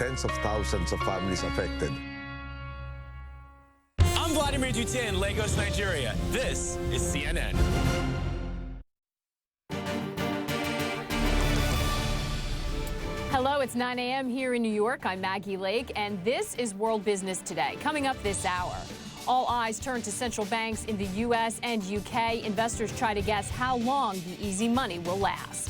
tens of thousands of families affected. I'm Vladimir Dutin in Lagos, Nigeria. This is CNN. Hello, it's 9 a.m. here in New York. I'm Maggie Lake, and this is World Business Today. Coming up this hour, all eyes turn to central banks in the U.S. and U.K. Investors try to guess how long the easy money will last.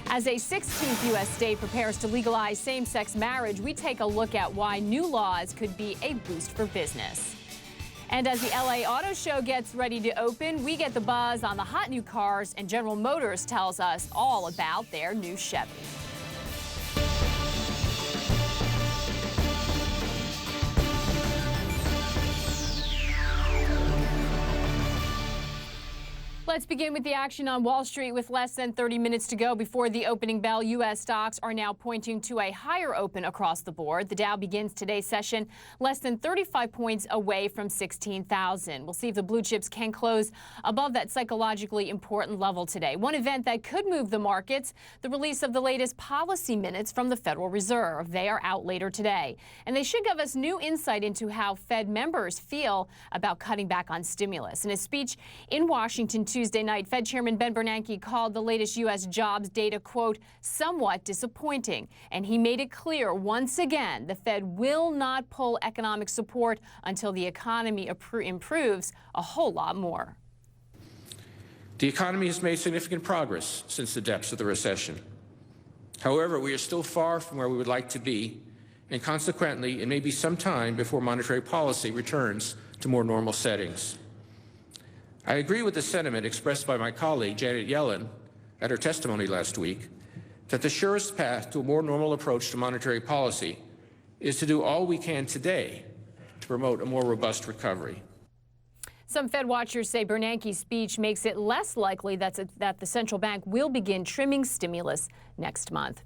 As a 16th U.S. state prepares to legalize same-sex marriage, we take a look at why new laws could be a boost for business. And as the LA Auto Show gets ready to open, we get the buzz on the hot new cars, and General Motors tells us all about their new Chevy. Let's begin with the action on Wall Street. With less than 30 minutes to go before the opening bell, U.S. stocks are now pointing to a higher open across the board. The Dow begins today's session less than 35 points away from 16,000. We'll see if the blue chips can close above that psychologically important level today. One event that could move the markets, the release of the latest policy minutes from the Federal Reserve. They are out later today, and they should give us new insight into how Fed members feel about cutting back on stimulus. In a speech in Washington Tuesday night, Fed Chairman Ben Bernanke called the latest U.S. jobs data, quote, somewhat disappointing. And he made it clear once again the Fed will not pull economic support until the economy improves a whole lot more. The economy has made significant progress since the depths of the recession. However, we are still far from where we would like to be, and consequently, it may be some time before monetary policy returns to more normal settings. I agree with the sentiment expressed by my colleague, Janet Yellen, at her testimony last week, that the surest path to a more normal approach to monetary policy is to do all we can today to promote a more robust recovery. Some Fed watchers say Bernanke's speech makes it less likely that the central bank will begin trimming stimulus next month.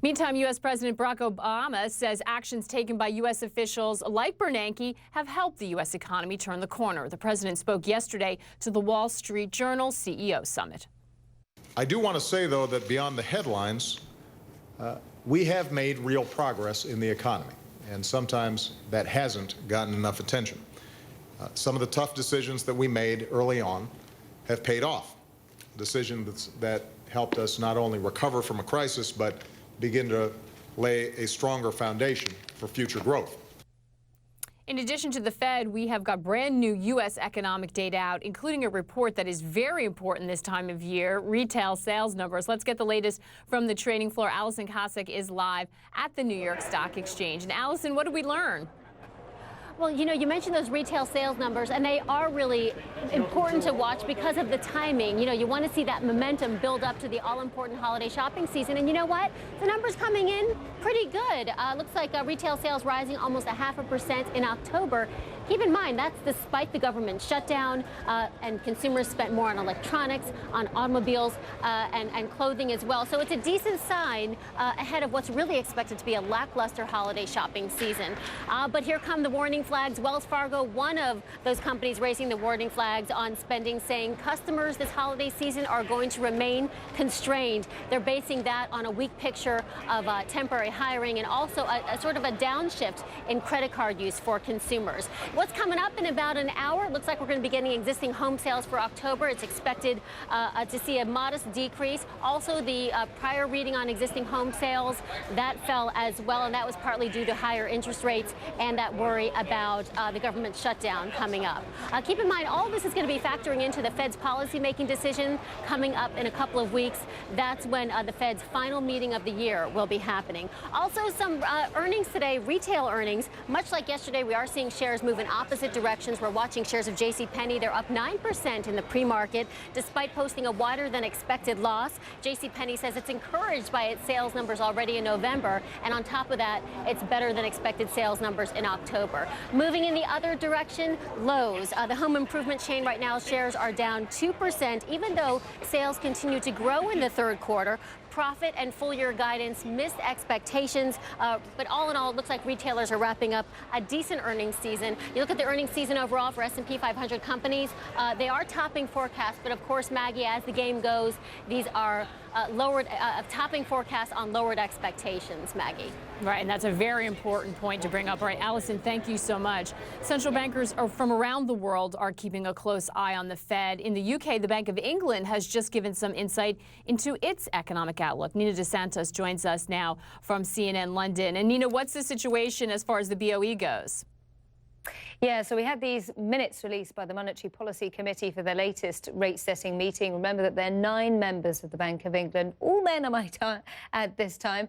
Meantime, U.S. President Barack Obama says actions taken by U.S. officials like Bernanke have helped the U.S. economy turn the corner. The president spoke yesterday to the Wall Street Journal CEO Summit. I do want to say, though, that beyond the headlines, we have made real progress in the economy, and sometimes that hasn't gotten enough attention. Some of the tough decisions that we made early on have paid off. Decisions that helped us not only recover from a crisis, but begin to lay a stronger foundation for future growth. In addition to the Fed, we have got brand new U.S. economic data out, including a report that is very important this time of year, retail sales numbers. Let's get the latest from the trading floor. Allison Kosik is live at the New York Stock Exchange. And Allison, what did we learn? Well, you know, you mentioned those retail sales numbers, and they are really important to watch because of the timing. You know, you want to see that momentum build up to the all-important holiday shopping season. And you know what? The numbers coming in pretty good. Looks like retail sales rising almost 0.5% in October. Keep in mind, that's despite the government shutdown, and consumers spent more on electronics, on automobiles, and clothing as well. So it's a decent sign ahead of what's really expected to be a lackluster holiday shopping season. But here come the warning flags. Wells Fargo, one of those companies raising the warning flags on spending, saying customers this holiday season are going to remain constrained. They're basing that on a weak picture of temporary hiring and also a sort of a downshift in credit card use for consumers. What's coming up in about an hour? It looks like we're going to be getting existing home sales for October. It's expected to see a modest decrease. Also, the prior reading on existing home sales, that fell as well, and that was partly due to higher interest rates and that worry about the government shutdown coming up. Keep in mind, all of this is going to be factoring into the Fed's policymaking decision coming up in a couple of weeks. That's when the Fed's final meeting of the year will be happening. Also, some earnings today, retail earnings. Much like yesterday, we are seeing shares move in opposite directions. We're watching shares of JCPenney. They're up 9% in the pre-market, despite posting a wider than expected loss. JCPenney says it's encouraged by its sales numbers already in November, and on top of that, it's better than expected sales numbers in October. Moving in the other direction, Lowe's. The home improvement chain right now, shares are down 2%, even though sales continue to grow in the third quarter. Profit and full-year guidance missed expectations, but all in all, it looks like retailers are wrapping up a decent earnings season. You look at the earnings season overall for S&P 500 companies, they are topping forecasts, but of course, Maggie, as the game goes, these are topping forecasts on lowered expectations, Maggie. Right, and that's a very important point to bring up. All right, Allison, thank you so much. Central bankers from around the world are keeping a close eye on the Fed. In the UK, the Bank of England has just given some insight into its economic outlook. Nina Santos joins us now from CNN London. And Nina, what's the situation as far as the BOE goes? Yeah, so we had these minutes released by the Monetary Policy Committee for the latest rate-setting meeting. Remember that there are 9 members of the Bank of England, all men, I might add this time,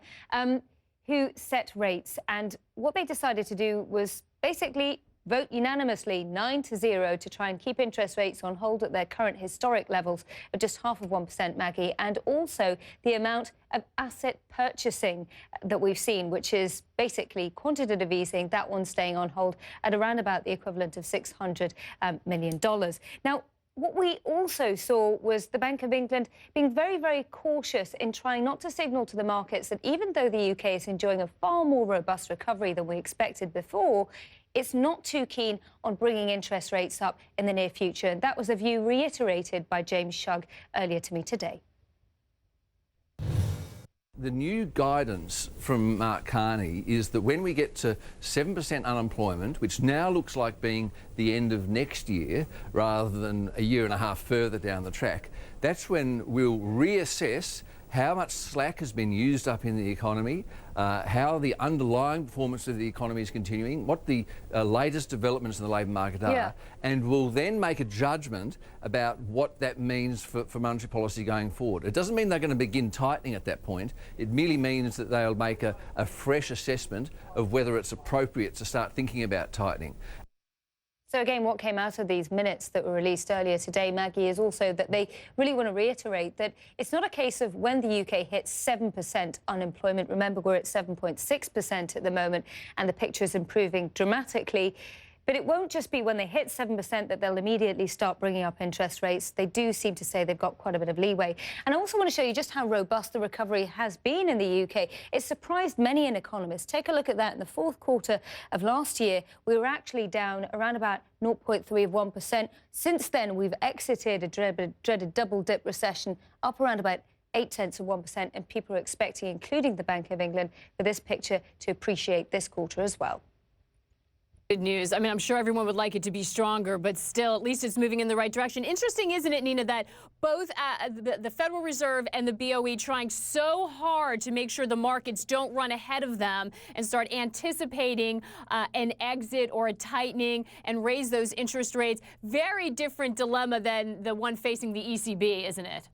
who set rates. And what they decided to do was basically vote unanimously 9-0 to try and keep interest rates on hold at their current historic levels of just 0.5%, Maggie, and also the amount of asset purchasing that we've seen, which is basically quantitative easing, that one staying on hold at around about the equivalent of $600 million. Now, what we also saw was the Bank of England being very, very cautious in trying not to signal to the markets that even though the UK is enjoying a far more robust recovery than we expected before, it's not too keen on bringing interest rates up in the near future. And that was a view reiterated by James Shugg earlier to me today. The new guidance from Mark Carney is that when we get to 7% unemployment, which now looks like being the end of next year rather than a year and a half further down the track, that's when we'll reassess how much slack has been used up in the economy, how the underlying performance of the economy is continuing, what the latest developments in the labour market are, and we'll then make a judgment about what that means for monetary policy going forward. It doesn't mean they're going to begin tightening at that point. It merely means that they'll make a fresh assessment of whether it's appropriate to start thinking about tightening. So again, what came out of these minutes that were released earlier today, Maggie, is also that they really want to reiterate that it's not a case of when the UK hits 7% unemployment. Remember, we're at 7.6% at the moment, and the picture is improving dramatically. But it won't just be when they hit 7% that they'll immediately start bringing up interest rates. They do seem to say they've got quite a bit of leeway. And I also want to show you just how robust the recovery has been in the UK. It surprised many economists. Take a look at that. In the fourth quarter of last year, we were actually down around about 0.3%. Since then, we've exited a dreaded double-dip recession, up around about 0.8%, and people are expecting, including the Bank of England, for this picture to appreciate this quarter as well. Good news. I mean, I'm sure everyone would like it to be stronger, but still, at least it's moving in the right direction. Interesting, isn't it, Nina, that both the Federal Reserve and the BOE trying so hard to make sure the markets don't run ahead of them and start anticipating an exit or a tightening and raise those interest rates. Very different dilemma than the one facing the ECB, isn't it?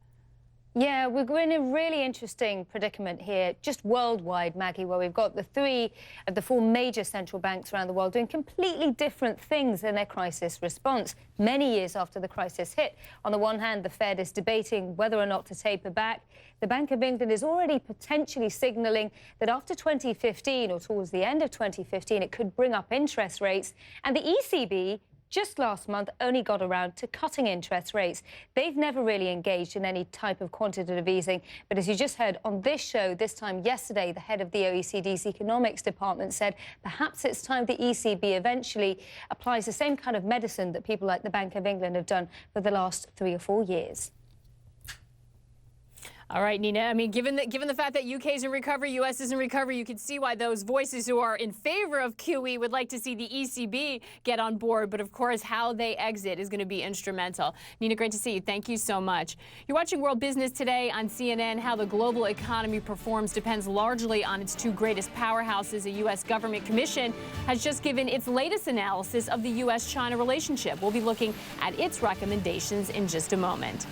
Yeah, we're in a really interesting predicament here, just worldwide, Maggie, where we've got the 3 of the 4 major central banks around the world doing completely different things in their crisis response, many years after the crisis hit. On the one hand, the Fed is debating whether or not to taper back. The Bank of England is already potentially signalling that after 2015 or towards the end of 2015, it could bring up interest rates. And the ECB just last month only got around to cutting interest rates. They've never really engaged in any type of quantitative easing. But as you just heard on this show, this time yesterday, the head of the OECD's economics department said perhaps it's time the ECB eventually applies the same kind of medicine that people like the Bank of England have done for the last 3 or 4 years. All right, Nina, I mean, given the fact that UK is in recovery, US is in recovery, you can see why those voices who are in favor of QE would like to see the ECB get on board. But of course, how they exit is going to be instrumental. Nina, great to see you. Thank you so much. You're watching World Business Today on CNN. How the global economy performs depends largely on its 2 greatest powerhouses. A U.S. government commission has just given its latest analysis of the U.S.-China relationship. We'll be looking at its recommendations in just a moment.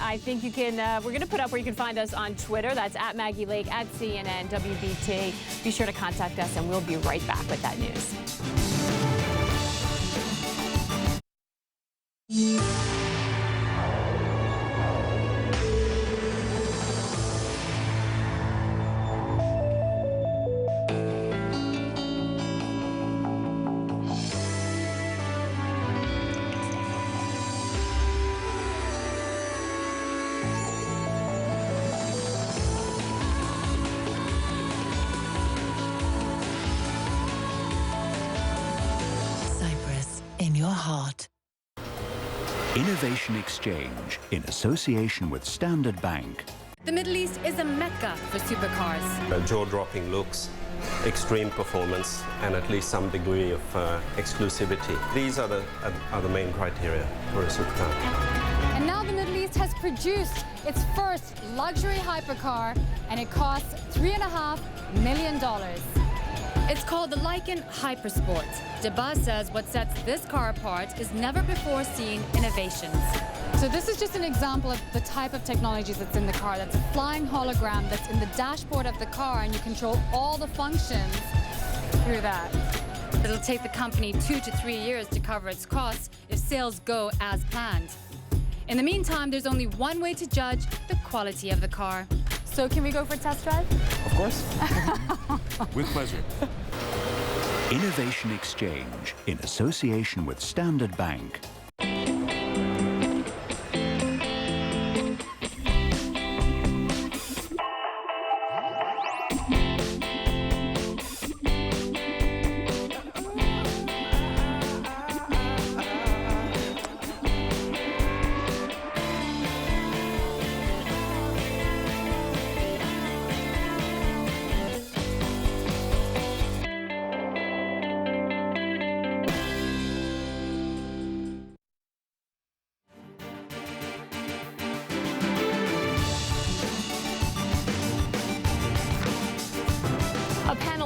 I think you can, we're going to put up where you can find us on Twitter. That's at Maggie Lake, at CNN WBT. Be sure to contact us, and we'll be right back with that news. Heart. Innovation Exchange, in association with Standard Bank, The Middle East is a mecca for supercars. Jaw-dropping looks, extreme performance, and at least some degree of exclusivity. These are the main criteria for a supercar. And now the Middle East has produced its first luxury hypercar, and it costs $3.5 million. It's called the Lykan Hypersport. Deba says what sets this car apart is never-before-seen innovations. So this is just an example of the type of technologies that's in the car. That's a flying hologram that's in the dashboard of the car, and you control all the functions through that. It'll take the company 2 to 3 years to cover its costs if sales go as planned. In the meantime, there's only one way to judge the quality of the car. So can we go for a test drive? Of course. With pleasure. Innovation Exchange in association with Standard Bank.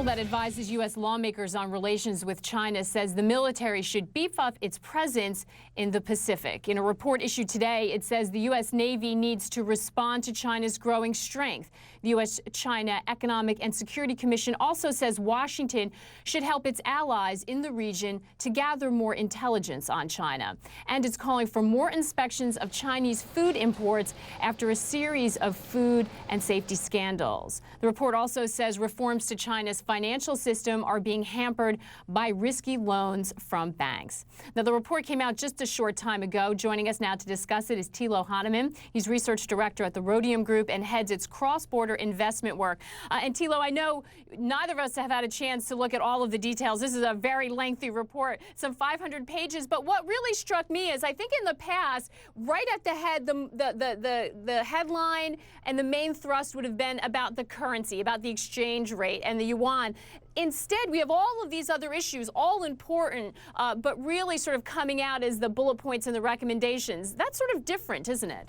That advises U.S. lawmakers on relations with China says the military should beef up its presence in the Pacific. In a report issued today, it says the U.S. Navy needs to respond to China's growing strength. The U.S.-China Economic and Security Commission also says Washington should help its allies in the region to gather more intelligence on China. And it's calling for more inspections of Chinese food imports after a series of food and safety scandals. The report also says reforms to China's financial system are being hampered by risky loans from banks. Now, the report came out just a short time ago. Joining us now to discuss it is Thilo Hanneman. He's research director at the Rhodium Group and heads its cross-border investment work. And Thilo, I know neither of us have had a chance to look at all of the details. This is a very lengthy report, some 500 pages. But what really struck me is I think in the past, right at the head, the headline and the main thrust would have been about the currency, about the exchange rate and the yuan. Instead, we have all of these other issues, all important, but really sort of coming out as the bullet points and the recommendations. That's sort of different, isn't it?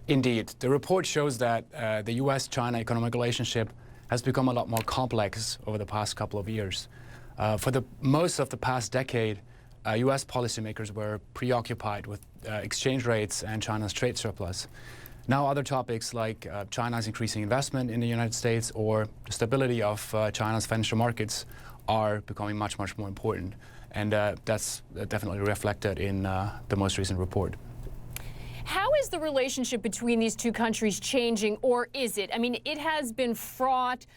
Indeed. The report shows that the U.S.-China economic relationship has become a lot more complex over the past couple of years. For most of the past decade, U.S. policymakers were preoccupied with exchange rates and China's trade surplus. Now other topics like China's increasing investment in the United States or the stability of China's financial markets are becoming much, much more important. And that's definitely reflected in the most recent report. How is the relationship between these two countries changing, or is it? I mean, it has been fraught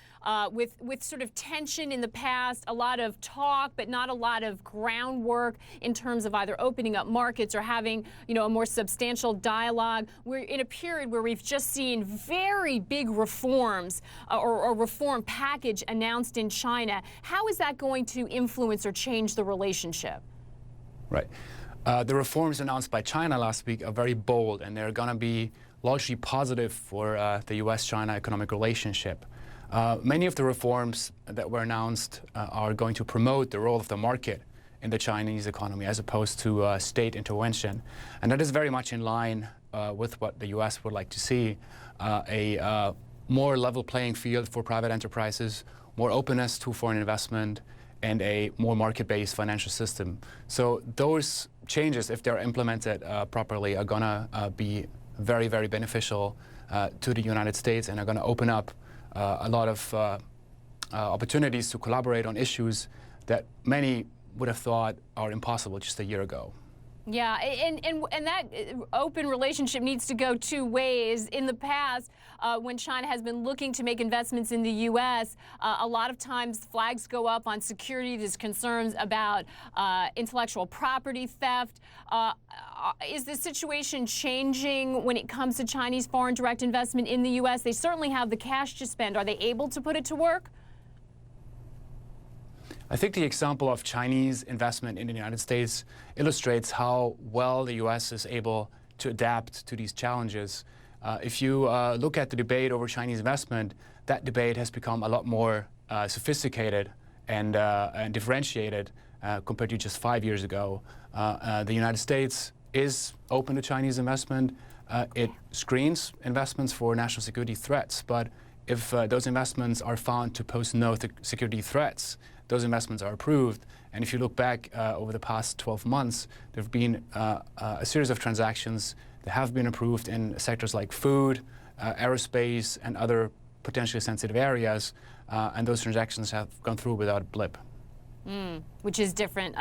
with sort of tension in the past, a lot of talk, but not a lot of groundwork in terms of either opening up markets or having, you know, a more substantial dialogue. We're in a period where we've just seen very big reforms or reform package announced in China. How is that going to influence or change the relationship? Right. The reforms announced by China last week are very bold, and they're going to be largely positive for the U.S.-China economic relationship. Many of the reforms that were announced are going to promote the role of the market in the Chinese economy as opposed to state intervention. And that is very much in line with what the U.S. would like to see, a more level playing field for private enterprises, more openness to foreign investment, and a more market-based financial system. So those changes, if they're implemented properly, are going to be very, very beneficial to the United States and are going to open up a lot of opportunities to collaborate on issues that many would have thought are impossible just a year ago. Yeah, and that open relationship needs to go two ways. In the past, when China has been looking to make investments in the U.S., a lot of times flags go up on security. There's concerns about intellectual property theft. Is the situation changing when it comes to Chinese foreign direct investment in the U.S.? They certainly have the cash to spend. Are they able to put it to work? I think the example of Chinese investment in the United States illustrates how well the U.S. is able to adapt to these challenges. If you look at the debate over Chinese investment, that debate has become a lot more sophisticated and differentiated compared to just 5 years ago. The United States is open to Chinese investment. It screens investments for national security threats, but if those investments are found to pose no security threats, those investments are approved. And if you look back over the past 12 months, there have been a series of transactions that have been approved in sectors like food, aerospace, and other potentially sensitive areas, and those transactions have gone through without a blip. Which is different.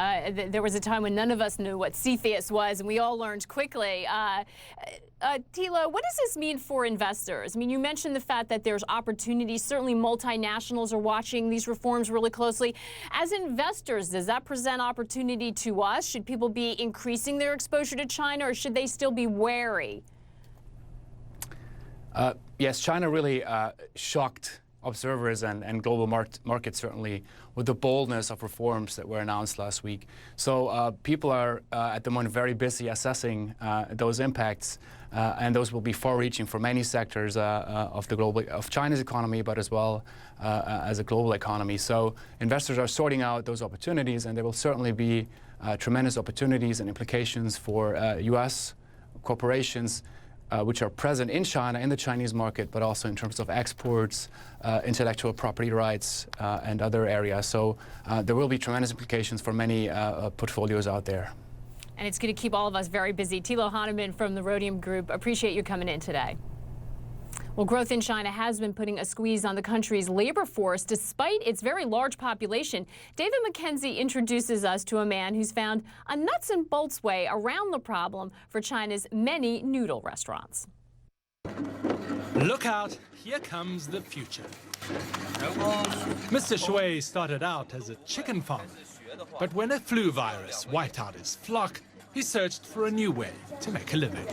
There was a time when none of us knew what CFIUS was, and we all learned quickly. Thilo, what does this mean for investors? I mean, you mentioned the fact that there's opportunities. Certainly multinationals are watching these reforms really closely. As investors, does that present opportunity to us? Should people be increasing their exposure to China, or should they still be wary? Yes, China really shocked observers and global markets, certainly, with the boldness of reforms that were announced last week. So people are at the moment very busy assessing those impacts, and those will be far-reaching for many sectors of China's economy, but as well as a global economy. So investors are sorting out those opportunities, and there will certainly be tremendous opportunities and implications for U.S. corporations which are present in China, in the Chinese market, but also in terms of exports, intellectual property rights, and other areas. So there will be tremendous implications for many portfolios out there. And it's going to keep all of us very busy. Thilo Hahnemann from the Rhodium Group, appreciate you coming in today. Well, growth in China has been putting a squeeze on the country's labor force despite its very large population. David McKenzie introduces us to a man who's found a nuts and bolts way around the problem for China's many noodle restaurants. Look out, here comes the future. Mr. Shui started out as a chicken farmer, but when a flu virus wiped out his flock, he searched for a new way to make a living.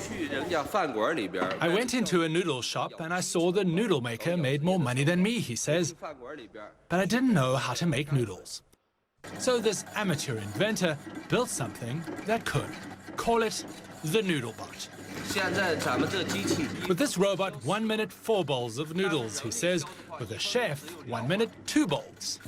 I went into a noodle shop and I saw the noodle maker made more money than me, he says, but I didn't know how to make noodles. So this amateur inventor built something that could. Call it the Noodle Bot. With this robot, 1 minute 4 bowls of noodles, he says. With a chef, 1 minute 2 bowls.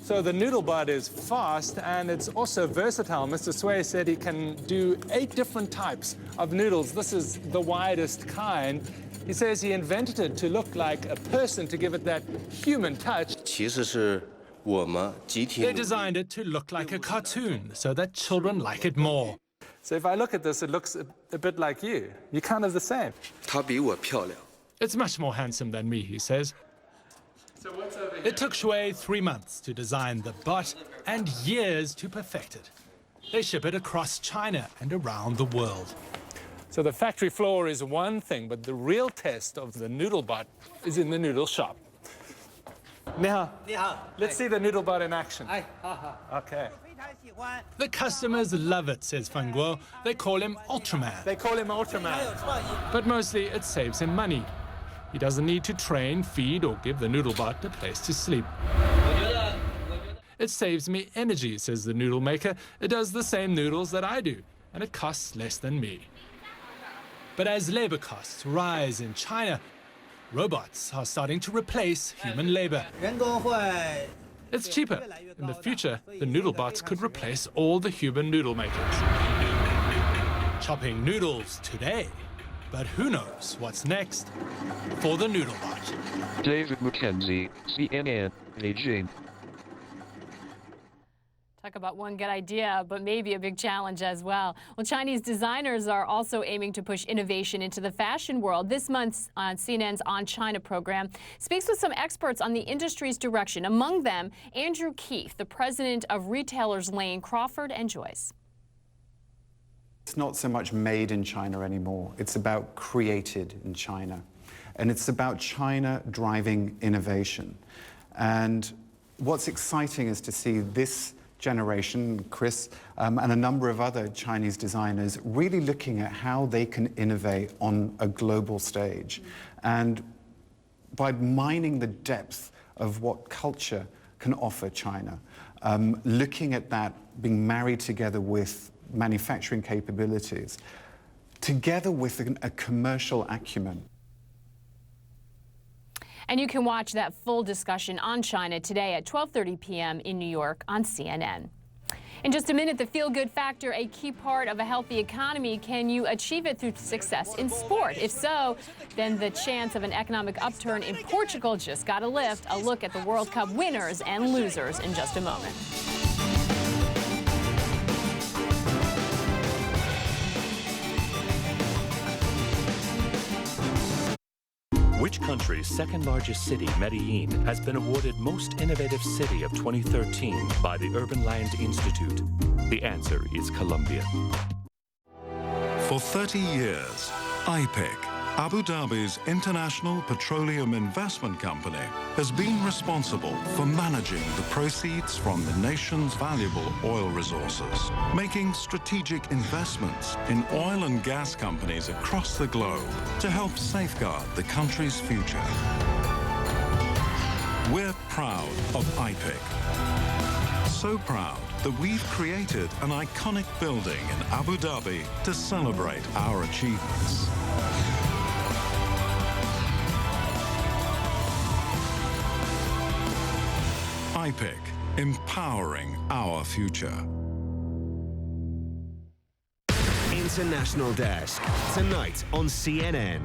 So the Noodle Bot is fast and it's also versatile. Mr. Sui said he can do 8 different types of noodles. This is the widest kind. He says he invented it to look like a person, to give it that human touch. They designed it to look like a cartoon so that children like it more. So if I look at this, it looks a bit like you. You're kind of the same. It's much more handsome than me, he says. So what's over here? It took Shui 3 months to design the bot and years to perfect it. They ship it across China and around the world. So the factory floor is one thing, but the real test of the Noodle Bot is in the noodle shop. Now, let's see the Noodle Bot in action. Okay. The customers love it, says Feng Guo. They call him Ultraman. They call him Ultraman. But mostly it saves him money. He doesn't need to train, feed, or give the noodle bot a place to sleep. It saves me energy, says the noodle maker. It does the same noodles that I do, and it costs less than me. But as labor costs rise in China, robots are starting to replace human labor. It's cheaper. In the future, the noodle bots could replace all the human noodle makers. Chopping noodles today. But who knows what's next for the Noodle Bot. David McKenzie, CNN, Beijing. Talk about one good idea, but maybe a big challenge as well. Well, Chinese designers are also aiming to push innovation into the fashion world. This month's CNN's On China program speaks with some experts on the industry's direction. Among them, Andrew Keefe, the president of retailers Lane Crawford and Joyce. It's not so much made in China anymore. It's about created in China. And it's about China driving innovation. And what's exciting is to see this generation, Chris, and a number of other Chinese designers really looking at how they can innovate on a global stage. And by mining the depth of what culture can offer China, looking at that being married together with manufacturing capabilities, together with a commercial acumen. And you can watch that full discussion on China today at 12:30 p.m. in New York on CNN. In just a minute, the feel-good factor, a key part of a healthy economy. Can you achieve it through success in sport? If so, then the chance of an economic upturn in Portugal just got a lift. A look at the World Cup winners and losers in just a moment. Which country's second-largest city, Medellin, has been awarded Most Innovative City of 2013 by the Urban Land Institute? The answer is Colombia. For 30 years, IPIC, Abu Dhabi's international petroleum investment company, has been responsible for managing the proceeds from the nation's valuable oil resources, making strategic investments in oil and gas companies across the globe to help safeguard the country's future. We're proud of IPIC. So proud that we've created an iconic building in Abu Dhabi to celebrate our achievements. IPIC, empowering our future. International Desk, tonight on CNN.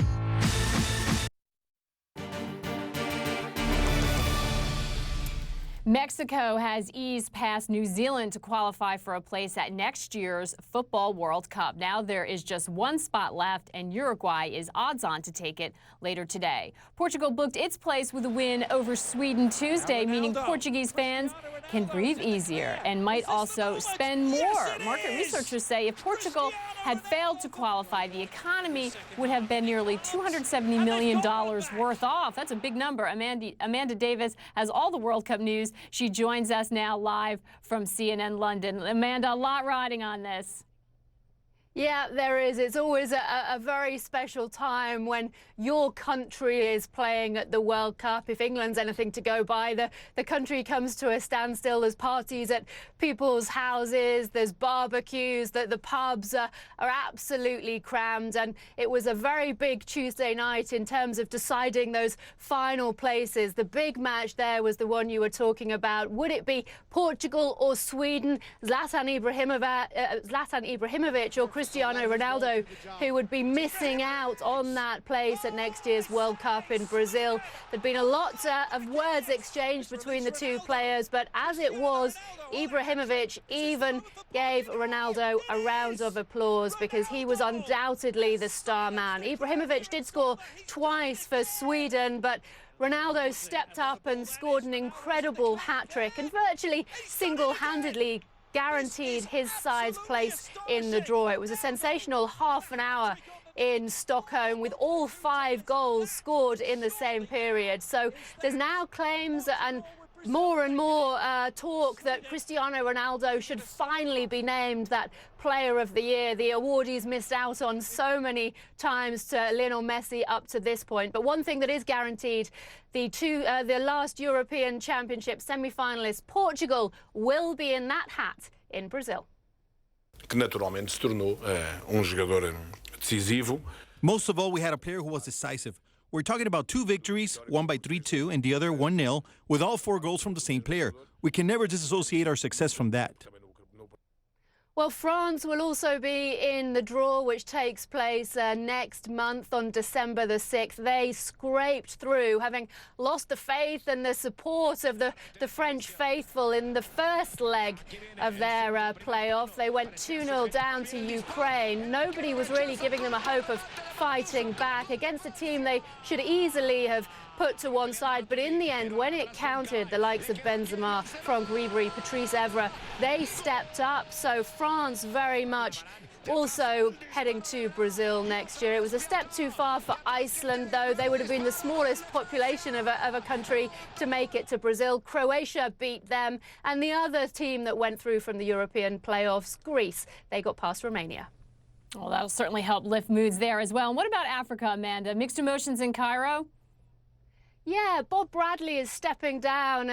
Mexico has eased past New Zealand to qualify for a place at next year's Football World Cup. Now there is just one spot left, and Uruguay is odds-on to take it later today. Portugal booked its place with a win over Sweden Tuesday, meaning Portuguese fans can breathe easier and might also spend more. Market researchers say if Portugal had failed to qualify, the economy would have been nearly $270 million worth off. That's a big number. Amanda Davis has all the World Cup news. She joins us now live from CNN London. Amanda, a lot riding on this. Yeah, there is. It's always a very special time when your country is playing at the World Cup. If England's anything to go by, the country comes to a standstill. There's parties at people's houses, there's barbecues, the pubs are absolutely crammed. And it was a very big Tuesday night in terms of deciding those final places. The big match there was the one you were talking about. Would it be Portugal or Sweden? Zlatan Ibrahimovic or Cristiano Ronaldo, who would be missing out on that place at next year's World Cup in Brazil. There'd been a lot of words exchanged between the two players, but as it was, Ibrahimovic even gave Ronaldo a round of applause because he was undoubtedly the star man. Ibrahimovic did score twice for Sweden, but Ronaldo stepped up and scored an incredible hat-trick and virtually single-handedly guaranteed his side's place in the draw. It was a sensational half an hour in Stockholm with all 5 goals scored in the same period. So there's now claims and more talk that Cristiano Ronaldo should finally be named that Player of the Year. The award he's missed out on so many times to Lionel Messi up to this point. But one thing that is guaranteed, the last European Championship semi-finalists, Portugal, will be in that hat in Brazil. Que naturalmente se tornou jogador decisivo. Most of all, we had a player who was decisive. We're talking about 2 victories, one by 3-2 and the other 1-0, with all 4 goals from the same player. We can never disassociate our success from that. Well, France will also be in the draw, which takes place next month on December the 6th. They scraped through, having lost the faith and the support of the French faithful in the first leg of their playoff. They went 2-0 down to Ukraine. Nobody was really giving them a hope of fighting back against a team they should easily have put to one side, but in the end, when it counted, the likes of Benzema, Franck Ribéry, Patrice Evra, they stepped up. So France very much also heading to Brazil next year. It was a step too far for Iceland, though. They would have been the smallest population of a country to make it to Brazil. Croatia beat them, and the other team that went through from the European playoffs, Greece, they got past Romania. Well, that'll certainly help lift moods there as well. And what about Africa, Amanda? Mixed emotions in Cairo? Yeah, Bob Bradley is stepping down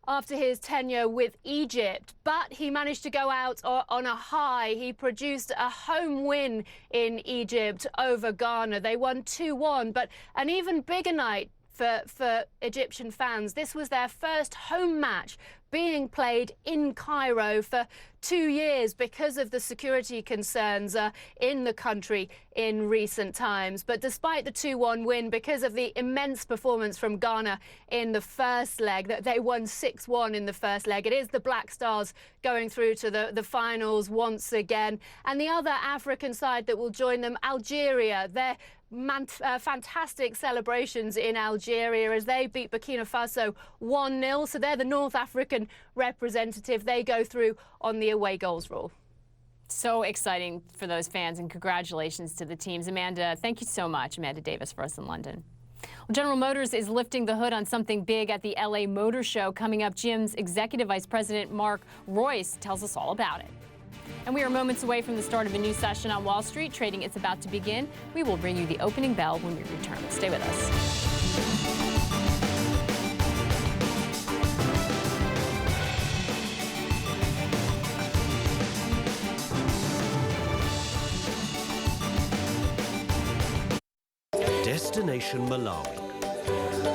after his tenure with Egypt, but he managed to go out on a high. He produced a home win in Egypt over Ghana. They won 2-1, but an even bigger night for Egyptian fans. This was their first home match being played in Cairo for 2 years because of the security concerns in the country in recent times. But despite the 2-1 win, because of the immense performance from Ghana in the first leg, that they won 6-1 in the first leg, it is the Black Stars going through to the finals once again. And the other African side that will join them, Algeria, they're fantastic celebrations in Algeria as they beat Burkina Faso 1-0. So they're the North African representative. They go through on the away goals rule. So exciting for those fans, and congratulations to the teams. Amanda, thank you so much. Amanda Davis for us in London. Well, General Motors is lifting the hood on something big at the LA Motor Show. Coming up, GM's Executive Vice President Mark Royce tells us all about it. And we are moments away from the start of a new session on Wall Street. Trading is about to begin. We will bring you the opening bell when we return. Stay with us. Destination Malawi.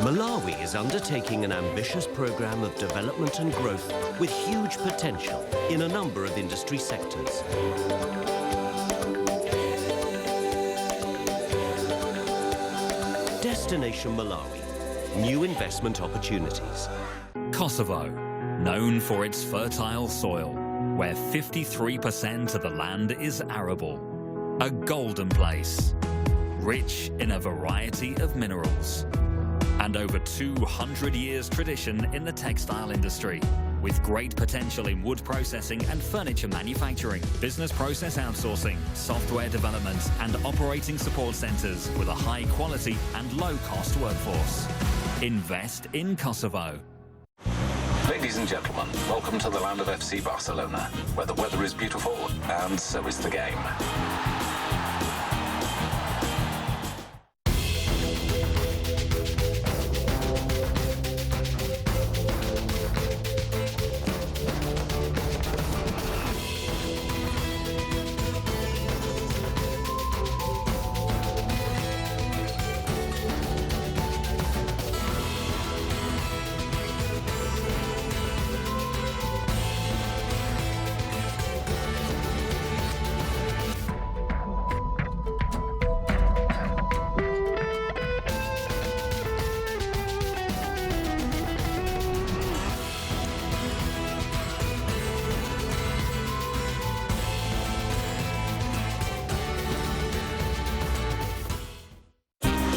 Malawi is undertaking an ambitious program of development and growth with huge potential in a number of industry sectors. Destination Malawi. New investment opportunities. Kosovo, known for its fertile soil, where 53% of the land is arable. A golden place, rich in a variety of minerals. And over 200 years tradition in the textile industry, with great potential in wood processing and furniture manufacturing, business process outsourcing, software development, and operating support centers with a high quality and low cost workforce. Invest in Kosovo. Ladies and gentlemen, welcome to the land of FC Barcelona, where the weather is beautiful and so is the game.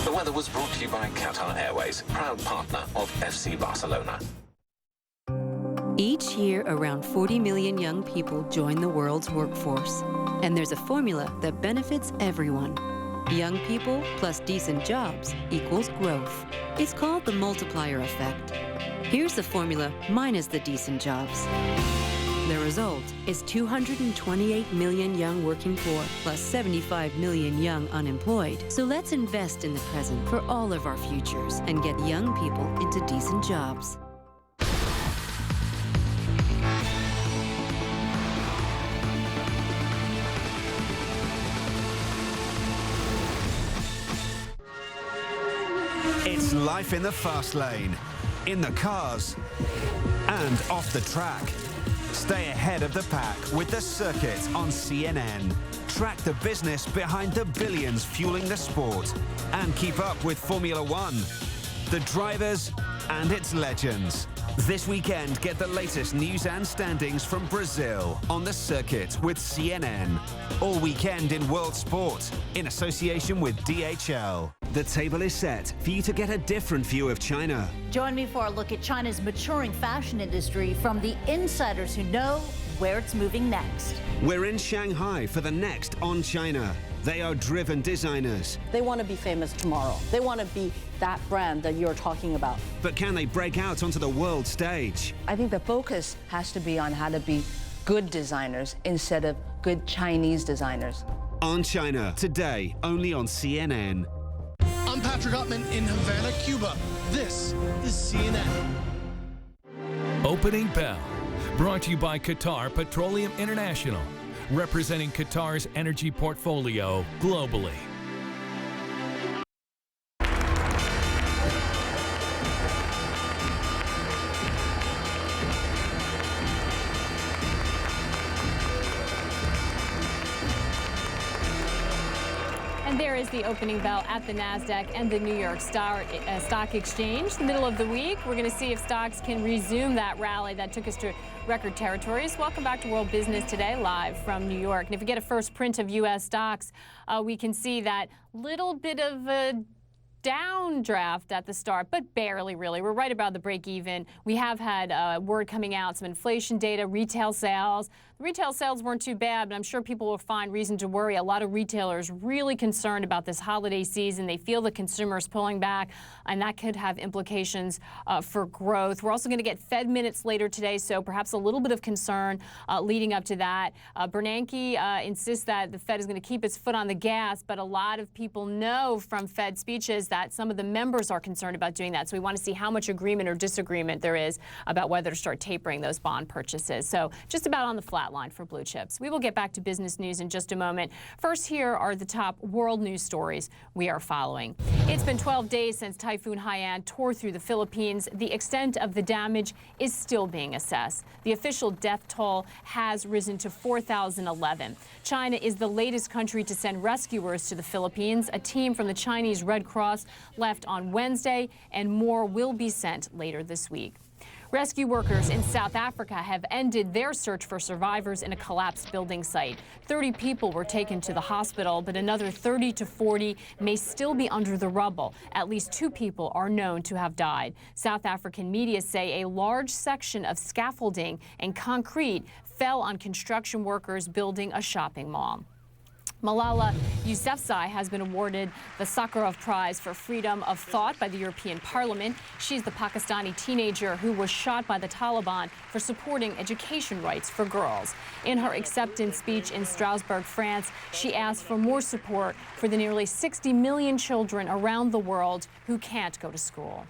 The weather was brought to you by Qatar Airways, proud partner of FC Barcelona. Each year, around 40 million young people join the world's workforce. And there's a formula that benefits everyone. Young people plus decent jobs equals growth. It's called the multiplier effect. Here's the formula minus the decent jobs. The result is 228 million young working poor plus 75 million young unemployed. So let's invest in the present for all of our futures and get young people into decent jobs. It's life in the fast lane, in the cars, and off the track. Stay ahead of the pack with The Circuit on CNN. Track the business behind the billions fueling the sport. And keep up with Formula One, the drivers, and its legends. This weekend, get the latest news and standings from Brazil on The Circuit with CNN. All weekend in world sport, in association with DHL. The table is set for you to get a different view of China. Join me for a look at China's maturing fashion industry from the insiders who know where it's moving next. We're in Shanghai for the next On China. They are driven designers. They want to be famous tomorrow. They want to be that brand that you're talking about. But can they break out onto the world stage? I think the focus has to be on how to be good designers instead of good Chinese designers. On China, today, only on CNN. I'm Patrick Upman in Havana, Cuba. This is CNN. Opening Bell, brought to you by Qatar Petroleum International, representing Qatar's energy portfolio globally. There is the opening bell at the NASDAQ and the New York Stock Exchange. The middle of the week, we're going to see if stocks can resume that rally that took us to record territories. Welcome back to World Business Today, live from New York. And if we get a first print of U.S. stocks, we can see that little bit of a downdraft at the start, but barely really. We're right about the break even. We have had word coming out, some inflation data, retail sales. The retail sales weren't too bad, but I'm sure people will find reason to worry. A lot of retailers really concerned about this holiday season. They feel the consumers pulling back, and that could have implications for growth. We're also going to get Fed minutes later today, so perhaps a little bit of concern leading up to that. Bernanke insists that the Fed is going to keep its foot on the gas, but a lot of people know from Fed speeches that some of the members are concerned about doing that. So we want to see how much agreement or disagreement there is about whether to start tapering those bond purchases. So just about on the flat line for blue chips. We will get back to business news in just a moment. First, here are the top world news stories we are following. It's been 12 days since Typhoon Haiyan tore through the Philippines. The extent of the damage is still being assessed. The official death toll has risen to 4,011. China is the latest country to send rescuers to the Philippines. A team from the Chinese Red Cross left on Wednesday, and more will be sent later this week. Rescue workers in South Africa have ended their search for survivors in a collapsed building site. 30 people were taken to the hospital, but another 30 to 40 may still be under the rubble. At least 2 people are known to have died. South African media say a large section of scaffolding and concrete fell on construction workers building a shopping mall. Malala Yousafzai has been awarded the Sakharov Prize for Freedom of Thought by the European Parliament. She's the Pakistani teenager who was shot by the Taliban for supporting education rights for girls. In her acceptance speech in Strasbourg, France, she asked for more support for the nearly 60 million children around the world who can't go to school.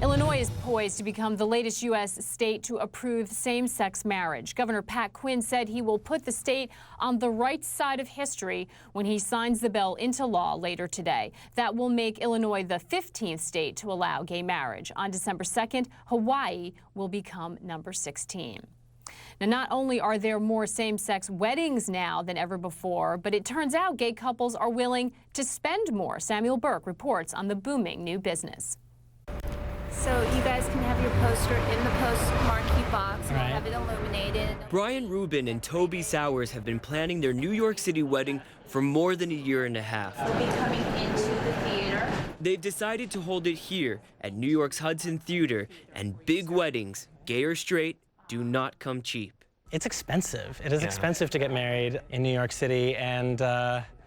Illinois is poised to become the latest U.S. state to approve same-sex marriage. Governor Pat Quinn said he will put the state on the right side of history when he signs the bill into law later today. That will make Illinois the 15th state to allow gay marriage. On December 2nd, Hawaii will become number 16. Now, not only are there more same-sex weddings now than ever before, but it turns out gay couples are willing to spend more. Samuel Burke reports on the booming new business. So you guys can have your poster in the post marquee box and have it illuminated. Brian Rubin and Toby Sowers have been planning their New York City wedding for more than a year and a half. We'll be coming into the theater. They've decided to hold it here at New York's Hudson Theater, and big weddings, gay or straight, do not come cheap. It's expensive. It is expensive to get married in New York City, and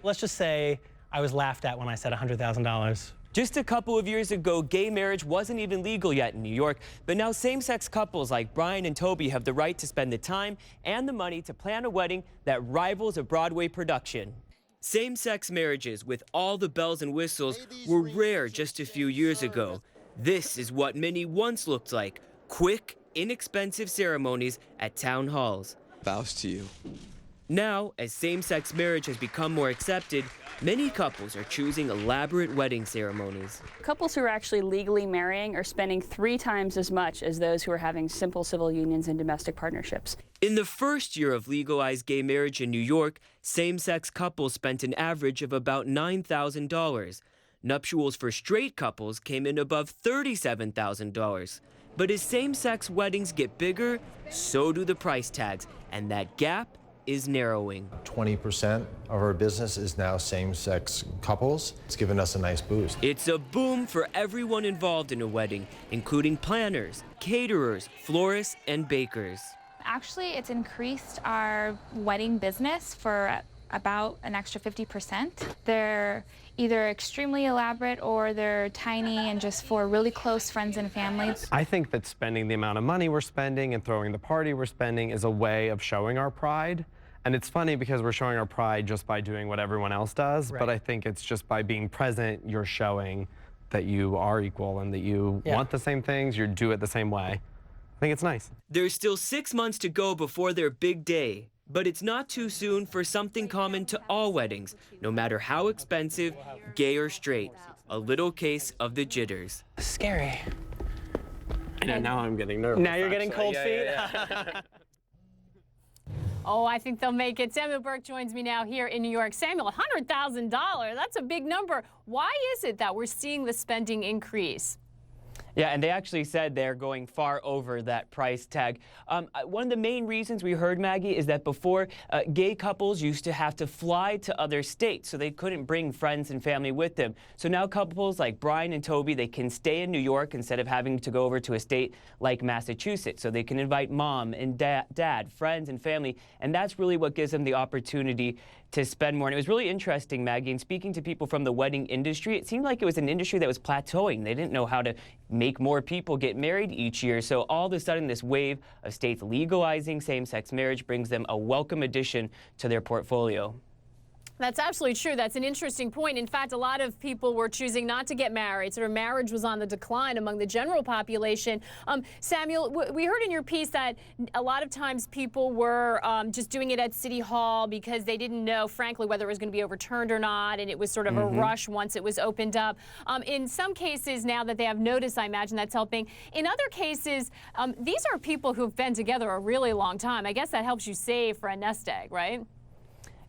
let's just say I was laughed at when I said $100,000. Just a couple of years ago, gay marriage wasn't even legal yet in New York, but now same-sex couples like Brian and Toby have the right to spend the time and the money to plan a wedding that rivals a Broadway production. Same-sex marriages with all the bells and whistles were rare just a few years ago. This is what many once looked like: quick, inexpensive ceremonies at town halls. Vows to you. Now, as same-sex marriage has become more accepted, many couples are choosing elaborate wedding ceremonies. Couples who are actually legally marrying are spending 3 times as much as those who are having simple civil unions and domestic partnerships. In the first year of legalized gay marriage in New York, same-sex couples spent an average of about $9,000. Nuptials for straight couples came in above $37,000. But as same-sex weddings get bigger, so do the price tags, and that gap is narrowing. 20% of our business is now same-sex couples. It's given us a nice boost. It's a boom for everyone involved in a wedding, including planners, caterers, florists, and bakers. Actually, it's increased our wedding business for about an extra 50%. They're either extremely elaborate or they're tiny and just for really close friends and families. I think that spending the amount of money we're spending and throwing the party we're spending is a way of showing our pride. And it's funny because we're showing our pride just by doing what everyone else does, but I think it's just by being present, you're showing that you are equal and that you want the same things, you do it the same way. I think it's nice. There's still 6 months to go before their big day, but it's not too soon for something common to all weddings, no matter how expensive, gay or straight, a little case of the jitters. Scary. I know, now I'm getting nervous. Now you're getting cold feet? Oh, I think they'll make it. Samuel Burke joins me now here in New York. Samuel, $100,000, that's a big number. Why is it that we're seeing the spending increase? Yeah, and they actually said they're going far over that price tag. One of the main reasons we heard, Maggie, is that before, gay couples used to have to fly to other states, so they couldn't bring friends and family with them. So now couples like Brian and Toby, they can stay in New York instead of having to go over to a state like Massachusetts. So they can invite mom and dad, friends and family, and that's really what gives them the opportunity to spend more. And it was really interesting, Maggie, and speaking to people from the wedding industry, it seemed like it was an industry that was plateauing. They didn't know how to make more people get married each year. So all of a sudden, this wave of states legalizing same-sex marriage brings them a welcome addition to their portfolio. That's absolutely true. That's an interesting point. In fact, a lot of people were choosing not to get married. Sort of marriage was on the decline among the general population. Samuel, we heard in your piece that a lot of times people were just doing it at City Hall because they didn't know, frankly, whether it was going to be overturned or not, and it was sort of a rush once it was opened up. In some cases, now that they have notice, I imagine that's helping. In other cases, these are people who've been together a really long time. I guess that helps you save for a nest egg, right?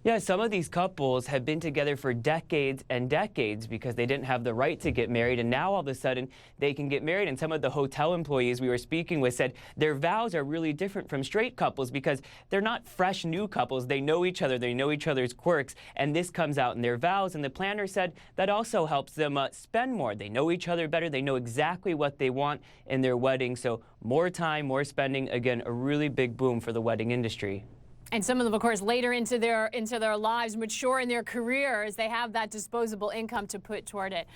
Yeah, some of these couples have been together for decades and decades because they didn't have the right to get married, and now all of a sudden they can get married. And some of the hotel employees we were speaking with said their vows are really different from straight couples because they're not fresh new couples. They know each other, they know each other's quirks, and this comes out in their vows. And the planner said that also helps them spend more. They know each other better. They know exactly what they want in their wedding. So more time, more spending. Again, a really big boom for the wedding industry. And some of them, of course, later into their lives, mature in their careers, they have that disposable income to put toward it.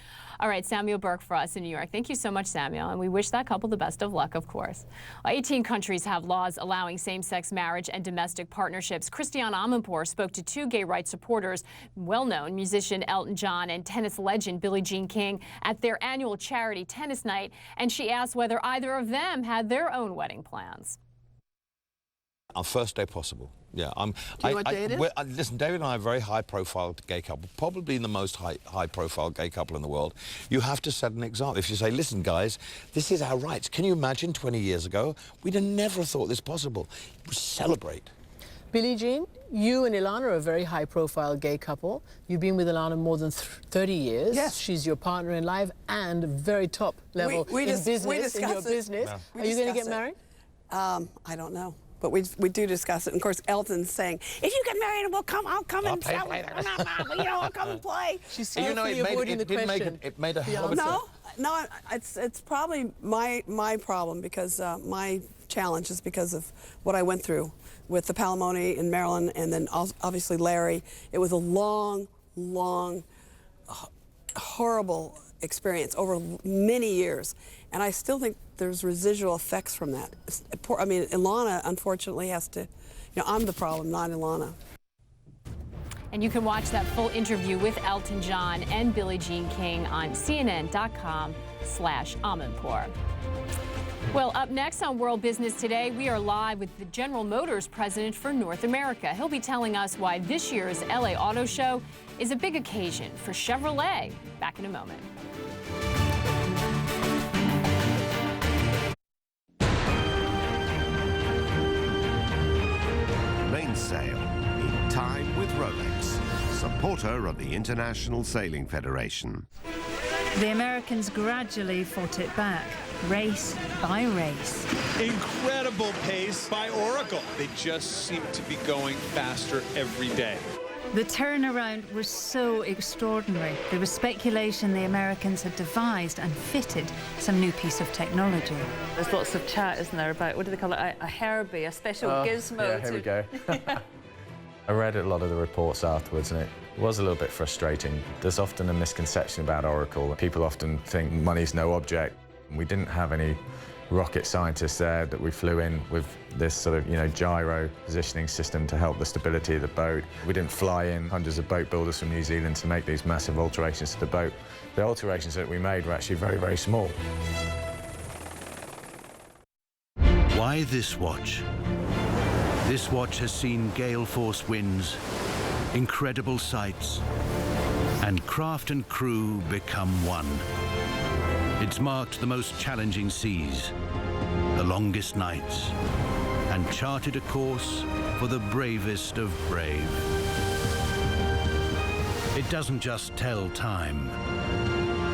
All right, Samuel Burke for us in New York. Thank you so much, Samuel, and we wish that couple the best of luck, of course. 18 countries have laws allowing same-sex marriage and domestic partnerships. Christiane Amanpour spoke to two gay rights supporters, well-known musician Elton John and tennis legend Billie Jean King, at their annual charity tennis night, and she asked whether either of them had their own wedding plans. On first day possible. Yeah, Do you know what day it is? Listen, David and I are a very high-profile gay couple, probably the most high-profile gay couple in the world. You have to set an example. If you say, listen, guys, this is our rights. Can you imagine 20 years ago? We'd have never thought this possible. Celebrate. Billie Jean, you and Ilana are a very high-profile gay couple. You've been with Ilana more than 30 years. Yes. She's your partner in life and very top level in your business. Yeah. Are you going to get married? I don't know. But we do discuss it. And of course, Elton's saying, if you get married, I'll come and celebrate. I'll come and play. She's skillfully avoiding the question. It made a hell of a No, it's probably my problem because my challenge is because of what I went through with the palimony in Maryland and then obviously Larry. It was a long, horrible experience over many years. And I still think there's residual effects from that. I mean, Ilana, unfortunately, has to, I'm the problem, not Ilana. And you can watch that full interview with Elton John and Billie Jean King on CNN.com/Amanpour. Well, up next on World Business Today, we are live with the General Motors president for North America. He'll be telling us why this year's LA Auto Show is a big occasion for Chevrolet. Back in a moment. Mainsail, in time with Rolex, supporter of the International Sailing Federation. The Americans gradually fought it back, race by race. Incredible pace by Oracle. They just seem to be going faster every day. The turnaround was so extraordinary. There was speculation the Americans had devised and fitted some new piece of technology. There's lots of chat, isn't there, about, what do they call it, a Herbie, a special gizmo. Yeah, here we go. I read a lot of the reports afterwards, and it was a little bit frustrating. There's often a misconception about Oracle. People often think money's no object. We didn't have any rocket scientists there that we flew in with this sort of, gyro positioning system to help the stability of the boat. We didn't fly in hundreds of boat builders from New Zealand to make these massive alterations to the boat. The alterations that we made were actually very, very small. Why this watch? This watch has seen gale force winds, incredible sights, and craft and crew become one. It's marked the most challenging seas, the longest nights, and charted a course for the bravest of brave. It doesn't just tell time,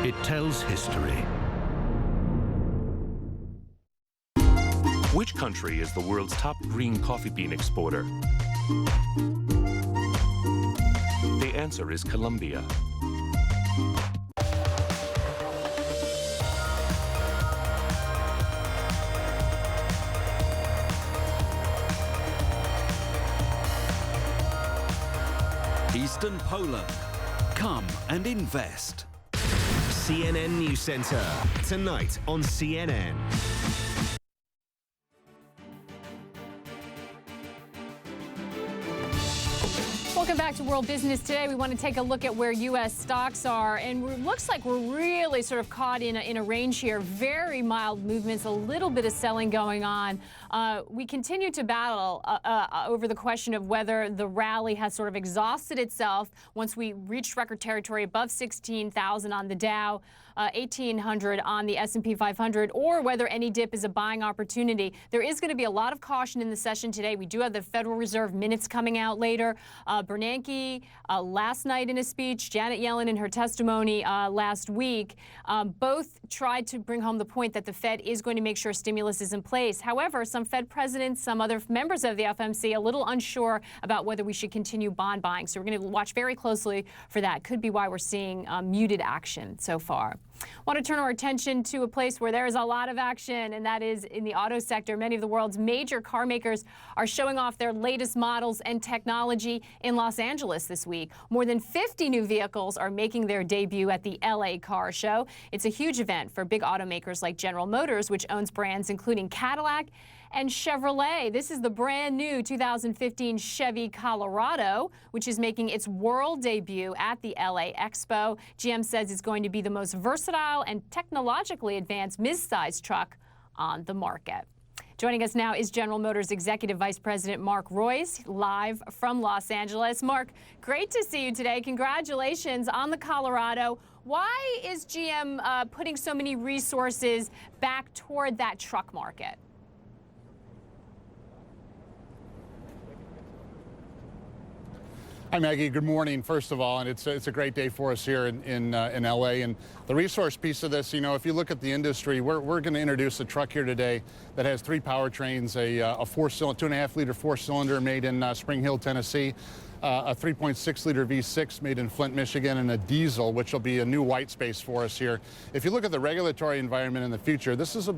it tells history. Which country is the world's top green coffee bean exporter? The answer is Colombia. Eastern Poland. Come and invest. CNN News Center, tonight on CNN. Welcome back to World Business Today. We want to take a look at where U.S. stocks are, and it looks like we're really sort of caught in a range here. Very mild movements, a little bit of selling going on. We continue to battle over the question of whether the rally has sort of exhausted itself once we reached record territory above 16,000 on the Dow, 1,800 on the S&P 500, or whether any dip is a buying opportunity. There is going to be a lot of caution in the session today. We do have the Federal Reserve minutes coming out later. Bernanke last night in a speech, Janet Yellen in her testimony last week, both tried to bring home the point that the Fed is going to make sure stimulus is in place. However, some Fed presidents, some other members of the FOMC, a little unsure about whether we should continue bond buying. So we're going to watch very closely for that. Could be why we're seeing muted action so far. I want to turn our attention to a place where there is a lot of action, and that is in the auto sector. Many of the world's major car makers are showing off their latest models and technology in Los Angeles this week. More than 50 new vehicles are making their debut at the LA Car Show. It's a huge event for big automakers like General Motors, which owns brands including Cadillac and Chevrolet. This is the brand new 2015 Chevy Colorado, which is making its world debut at the LA Expo. GM says it's going to be the most versatile and technologically advanced mid-size truck on the market. Joining us now is General Motors Executive Vice President Mark Royce, live from Los Angeles. Mark, great to see you today. Congratulations on the Colorado. Why is GM putting so many resources back toward that truck market? Hi, Maggie. Good morning, first of all, and it's a great day for us here in LA. And the resource piece of this, you know, if you look at the industry, we're going to introduce a truck here today that has three powertrains: a 2.5-liter four-cylinder made in Spring Hill, Tennessee, a 3.6-liter V6 made in Flint, Michigan, and a diesel, which will be a new white space for us here. If you look at the regulatory environment in the future, this is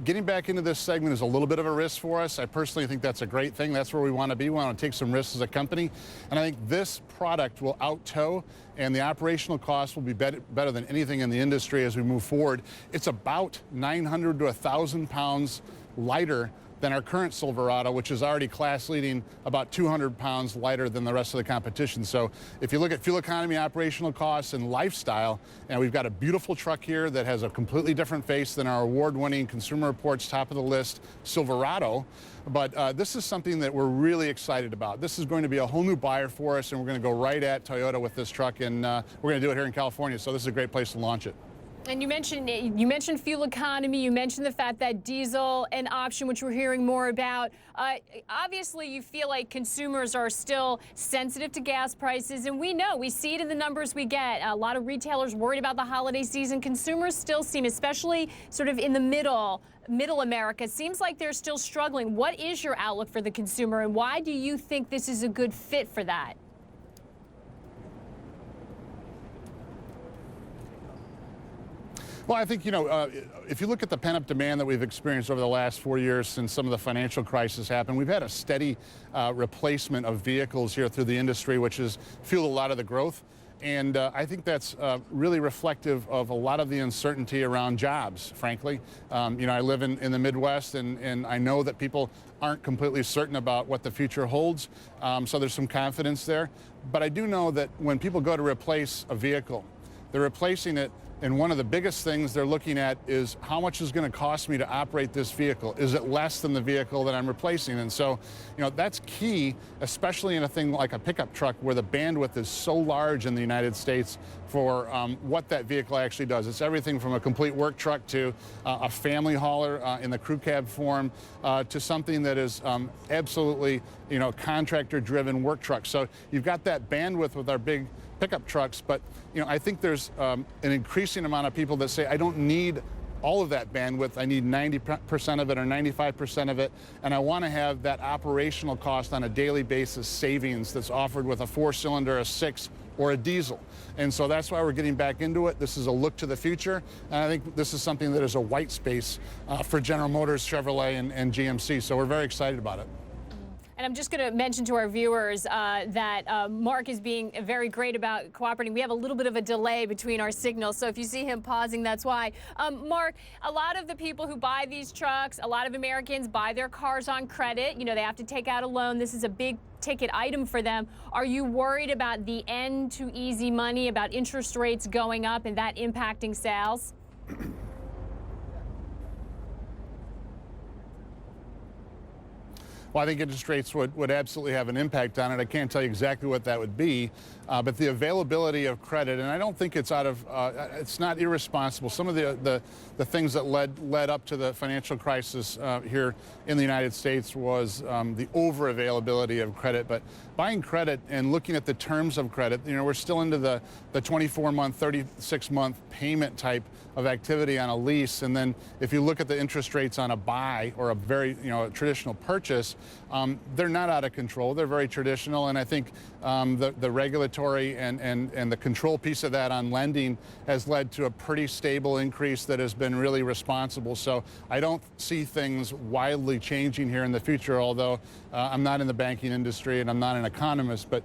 getting back into this segment is a little bit of a risk for us. I personally think that's a great thing. That's where we want to be. We want to take some risks as a company, and I think this product will out-tow, and the operational costs will be better than anything in the industry as we move forward. It's about 900 to 1,000 pounds lighter than our current Silverado, which is already class leading about 200 pounds lighter than the rest of the competition. So if you look at fuel economy, operational costs, and lifestyle, and we've got a beautiful truck here that has a completely different face than our award-winning Consumer Reports top of the list Silverado. But this is something that we're really excited about. This is going to be a whole new buyer for us, and we're going to go right at Toyota with this truck, and we're going to do it here in California. So this is a great place to launch it. And you mentioned fuel economy. You mentioned the fact that diesel an option, which we're hearing more about. Obviously, you feel like consumers are still sensitive to gas prices, and we see it in the numbers we get. A lot of retailers worried about the holiday season. Consumers still seem, especially sort of in the middle America, seems like they're still struggling. What is your outlook for the consumer, and why do you think this is a good fit for that? Well, I think, if you look at the pent-up demand that we've experienced over the last 4 years since some of the financial crisis happened, we've had a steady replacement of vehicles here through the industry, which has fueled a lot of the growth. And I think that's really reflective of a lot of the uncertainty around jobs, frankly. I live in the Midwest, and I know that people aren't completely certain about what the future holds. So there's some confidence there. But I do know that when people go to replace a vehicle, they're replacing it And one of the biggest things they're looking at is how much is going to cost me to operate this vehicle? Is it less than the vehicle that I'm replacing? And so, that's key, especially in a thing like a pickup truck where the bandwidth is so large in the United States for what that vehicle actually does. It's everything from a complete work truck to a family hauler in the crew cab form to something that is absolutely, contractor-driven work truck. So you've got that bandwidth with our big pickup trucks, but I think there's an increasing amount of people that say, I don't need all of that bandwidth. I need 90% of it or 95% of it, and I want to have that operational cost on a daily basis savings that's offered with a 4-cylinder, a 6, or a diesel. And so that's why we're getting back into it. This is a look to the future, and I think this is something that is a white space for General Motors, Chevrolet, and GMC, so we're very excited about it. And I'm just going to mention to our viewers that Mark is being very great about cooperating. We have a little bit of a delay between our signals, so if you see him pausing, that's why. Mark, a lot of the people who buy these trucks, a lot of Americans buy their cars on credit. They have to take out a loan. This is a big ticket item for them. Are you worried about the end to easy money, about interest rates going up and that impacting sales? Well, I think interest rates would absolutely have an impact on it. I can't tell you exactly what that would be, but the availability of credit, and I don't think it's it's not irresponsible. Some of the things that led up to the financial crisis here in the United States was the over availability of credit. But buying credit and looking at the terms of credit, we're still into the 24-month, 36-month payment type of activity on a lease. And then if you look at the interest rates on a buy or a very traditional purchase, they're not out of control. They're very traditional, and I think the regulatory and the control piece of that on lending has led to a pretty stable increase that has been really responsible. So I don't see things wildly changing here in the future, although I'm not in the banking industry and I'm not an economist, but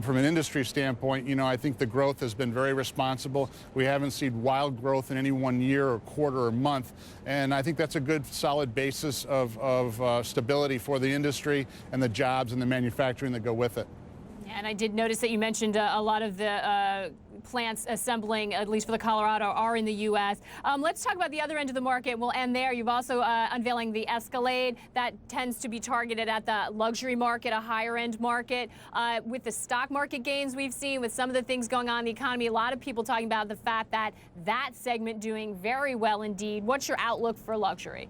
from an industry standpoint, I think the growth has been very responsible. We haven't seen wild growth in any one year or quarter or month, and I think that's a good solid basis of stability for the industry and the jobs and the manufacturing that go with it. Yeah, and I did notice that you mentioned a lot of the plants assembling, at least for the Colorado, are in the U.S. Let's talk about the other end of the market. We'll end there. You've also unveiling the Escalade. That tends to be targeted at the luxury market, a higher-end market. With the stock market gains we've seen, with some of the things going on in the economy, a lot of people talking about the fact that that segment doing very well indeed. What's your outlook for luxury?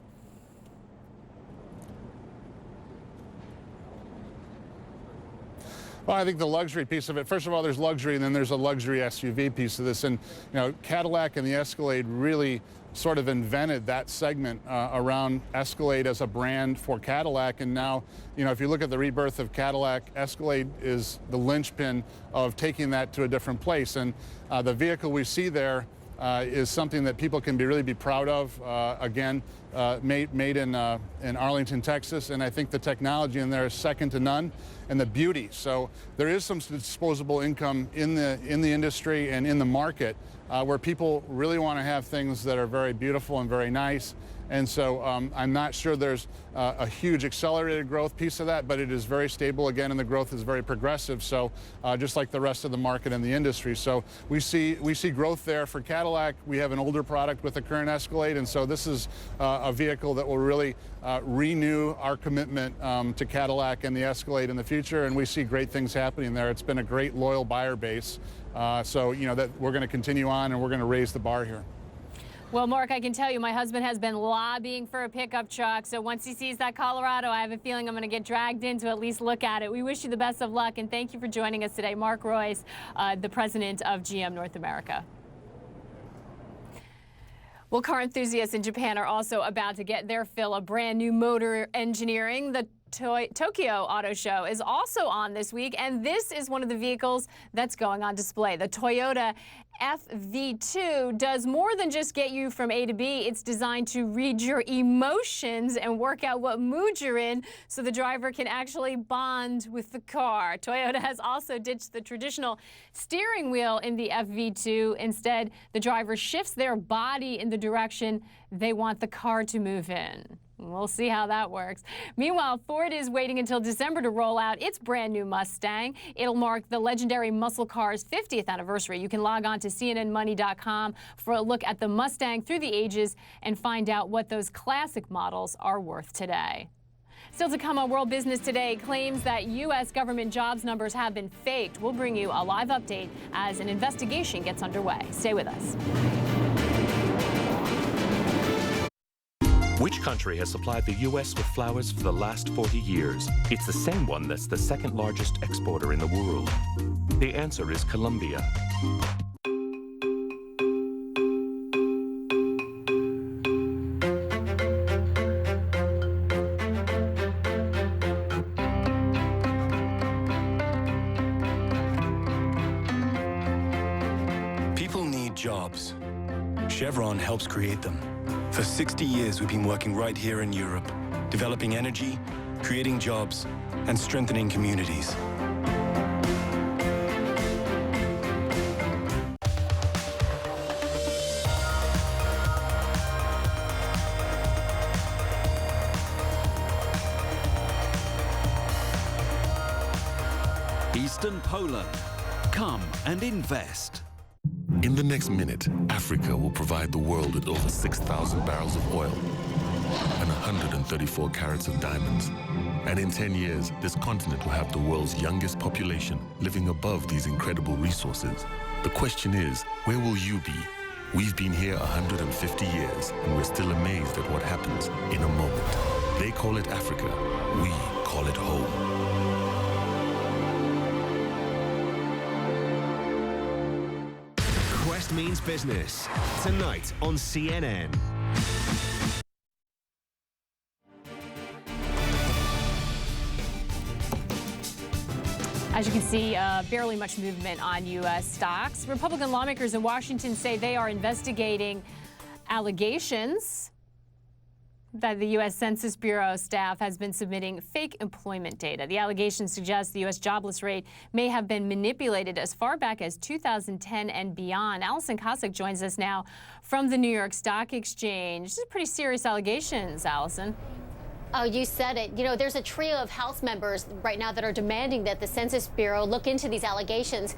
Well, I think the luxury piece of it, first of all, there's luxury, and then there's a luxury SUV piece of this. And, Cadillac and the Escalade really sort of invented that segment around Escalade as a brand for Cadillac. And now, if you look at the rebirth of Cadillac, Escalade is the linchpin of taking that to a different place. And the vehicle we see there is something that people can really be proud of. Again, made in Arlington, Texas, and I think the technology in there is second to none, and the beauty. So there is some disposable income in the industry and in the market where people really want to have things that are very beautiful and very nice. And so I'm not sure there's a huge accelerated growth piece of that, but it is very stable again, and the growth is very progressive. So just like the rest of the market and the industry. So we see growth there for Cadillac. We have an older product with the current Escalade, and so this is a vehicle that will really renew our commitment to Cadillac and the Escalade in the future. And we see great things happening there. It's been a great loyal buyer base. So that we're going to continue on, and we're going to raise the bar here. Well, Mark, I can tell you my husband has been lobbying for a pickup truck, so once he sees that Colorado, I have a feeling I'm going to get dragged in to at least look at it. We wish you the best of luck, and thank you for joining us today. Mark Royce, the president of GM North America. Well, car enthusiasts in Japan are also about to get their fill of brand new motor engineering. The Tokyo Auto Show is also on this week, and this is one of the vehicles that's going on display. The Toyota FV2 does more than just get you from A to B. It's designed to read your emotions and work out what mood you're in so the driver can actually bond with the car. Toyota has also ditched the traditional steering wheel in the FV2. Instead, the driver shifts their body in the direction they want the car to move in. We'll see how that works. Meanwhile, Ford is waiting until December to roll out its brand new Mustang. It'll mark the legendary muscle car's 50th anniversary. You can log on to cnnmoney.com for a look at the Mustang through the ages and find out what those classic models are worth today. Still to come on World Business Today, claims that U.S. government jobs numbers have been faked. We'll bring you a live update as an investigation gets underway. Stay with us. Which country has supplied the U.S. with flowers for the last 40 years? It's the same one that's the second largest exporter in the world. The answer is Colombia. People need jobs. Chevron helps create them. For 60 years, we've been working right here in Europe, developing energy, creating jobs, and strengthening communities. Eastern Poland. Come and invest. In the next minute, Africa will provide the world with over 6,000 barrels of oil and 134 carats of diamonds. And in 10 years, this continent will have the world's youngest population living above these incredible resources. The question is, where will you be? We've been here 150 years, and we're still amazed at what happens in a moment. They call it Africa. We call it home. Quest Means Business, tonight on CNN. As you can see, barely much movement on U.S. stocks. Republican lawmakers in Washington say they are investigating allegations that the U.S. Census Bureau staff has been submitting fake employment data. The allegation suggests the U.S. jobless rate may have been manipulated as far back as 2010 and beyond. Allison Cossack joins us now from the New York Stock Exchange. These are pretty serious allegations, Allison. Oh, you said it. You know, there's a trio of House members right now that are demanding that the Census Bureau look into these allegations.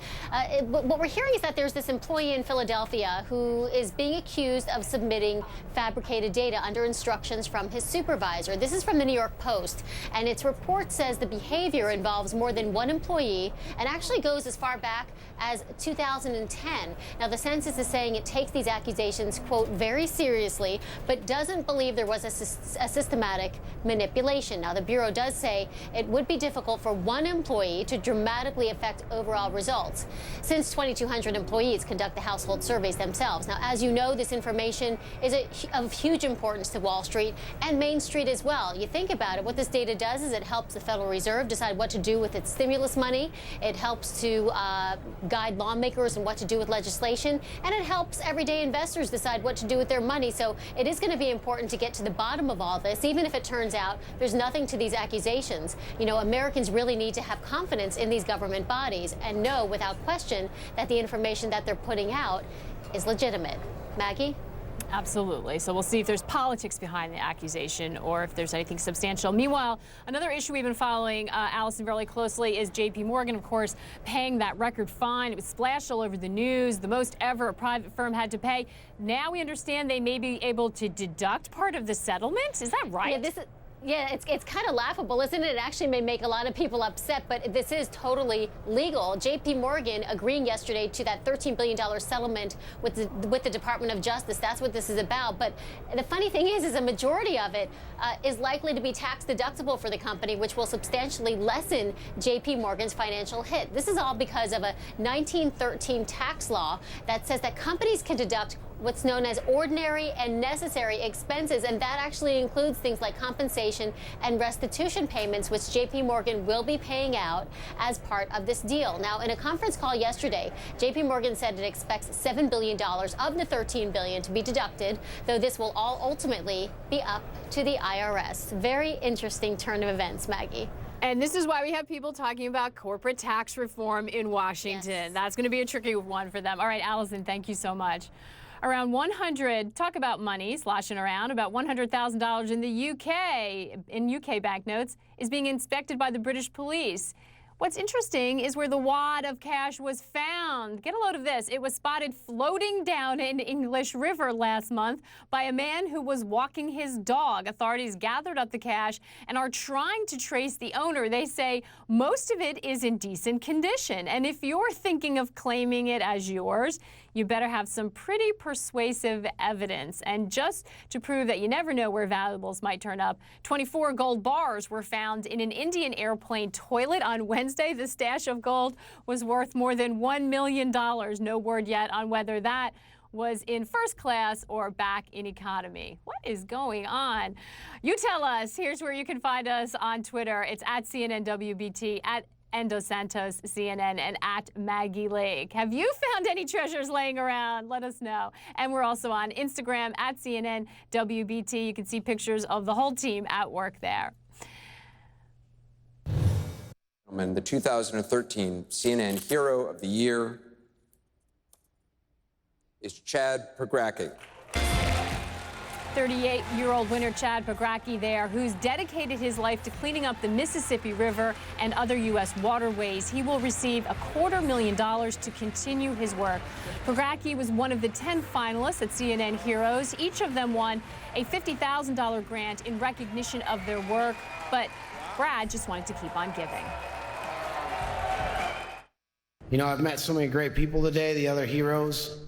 What we're hearing is that there's this employee in Philadelphia who is being accused of submitting fabricated data under instructions from his supervisor. This is from the New York Post, and its report says the behavior involves more than one employee and actually goes as far back as 2010. Now, the census is saying it takes these accusations, quote, very seriously, but doesn't believe there was a systematic manipulation. Now, the Bureau does say it would be difficult for one employee to dramatically affect overall results, since 2,200 employees conduct the household surveys themselves. Now, as you know, this information is of huge importance to Wall Street and Main Street as well. You think about it, what this data does is it helps the Federal Reserve decide what to do with its stimulus money. It helps to guide lawmakers on what to do with legislation, and it helps everyday investors decide what to do with their money. So it is going to be important to get to the bottom of all this, even if it turns out there's nothing to these accusations. You know, Americans really need to have confidence in these government bodies and know without question that the information that they're putting out is legitimate. Maggie? Absolutely. So we'll see if there's politics behind the accusation or if there's anything substantial. Meanwhile, another issue we've been following, Allison, very closely is J.P. Morgan, of course, paying that record fine. It was splashed all over the news, the most ever a private firm had to pay. Now we understand they may be able to deduct part of the settlement. Is that right? Yeah, it's kind of laughable, isn't it? It actually may make a lot of people upset, but this is totally legal. J.P. Morgan agreeing yesterday to that $13 billion settlement with the Department of Justice. That's what this is about. But the funny thing is a majority of it is likely to be tax deductible for the company, which will substantially lessen J.P. Morgan's financial hit. This is all because of a 1913 tax law that says that companies can deduct what's known as ordinary and necessary expenses, and that actually includes things like compensation and restitution payments, which J.P. Morgan will be paying out as part of this deal. Now, in a conference call yesterday, J.P. Morgan said it expects $7 billion of the $13 billion to be deducted, though this will all ultimately be up to the IRS. Very interesting turn of events, Maggie. And this is why we have people talking about corporate tax reform in Washington. Yes. That's going to be a tricky one for them. All right, Allison, thank you so much. Around 100, talk about money sloshing around, about $100,000 in the UK banknotes is being inspected by the British police. What's interesting is where the wad of cash was found. Get a load of this. It was spotted floating down an English river last month by a man who was walking his dog. Authorities gathered up the cash and are trying to trace the owner. They say most of it is in decent condition. And if you're thinking of claiming it as yours, you better have some pretty persuasive evidence. And just to prove that you never know where valuables might turn up, 24 gold bars were found in an Indian airplane toilet on Wednesday. The stash of gold was worth more than $1 million. No word yet on whether that was in first class or back in economy. What is going on? You tell us. Here's where you can find us on Twitter. It's at CNN WBT, at Endo Santos CNN, and at Maggie Lake. Have you found any treasures laying around? Let us know. And we're also on Instagram at CNN WBT. You can see pictures of the whole team at work there. The 2013 CNN Hero of the Year is Chad Pogracki. 38-year-old winner Chad Pogracki there, who's dedicated his life to cleaning up the Mississippi River and other U.S. waterways. He will receive $250,000 to continue his work. Pogracki was one of the 10 finalists at CNN Heroes. Each of them won a $50,000 grant in recognition of their work, but Brad just wanted to keep on giving. You know, I've met so many great people today, the other heroes.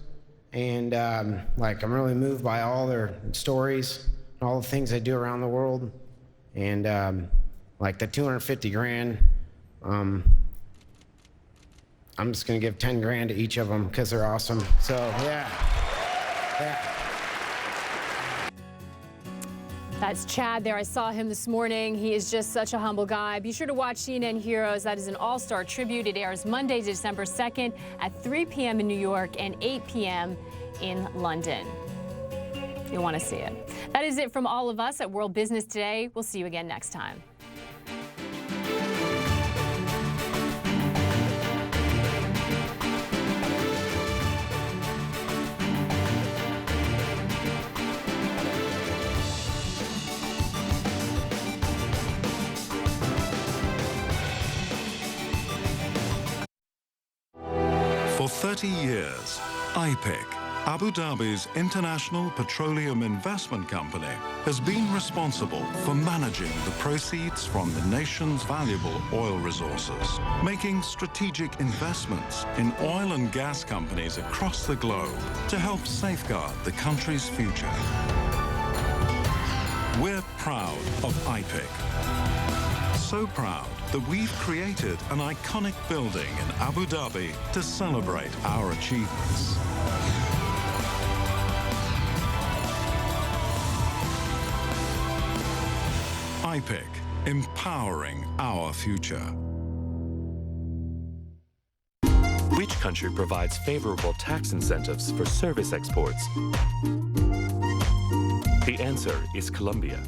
And I'm really moved by all their stories and all the things they do around the world. And the $250,000, I'm just gonna give $10,000 to each of them because they're awesome. So yeah. That's Chad there. I saw him this morning. He is just such a humble guy. Be sure to watch CNN Heroes. That is an all-star tribute. It airs Monday, December 2nd at 3 p.m. in New York and 8 p.m. in London. You'll want to see it. That is it from all of us at World Business Today. We'll see you again next time. For 30 years, IPIC, Abu Dhabi's international petroleum investment company, has been responsible for managing the proceeds from the nation's valuable oil resources, making strategic investments in oil and gas companies across the globe to help safeguard the country's future. We're proud of IPIC. So proud that we've created an iconic building in Abu Dhabi to celebrate our achievements. IPIC, empowering our future. Which country provides favorable tax incentives for service exports? The answer is Colombia.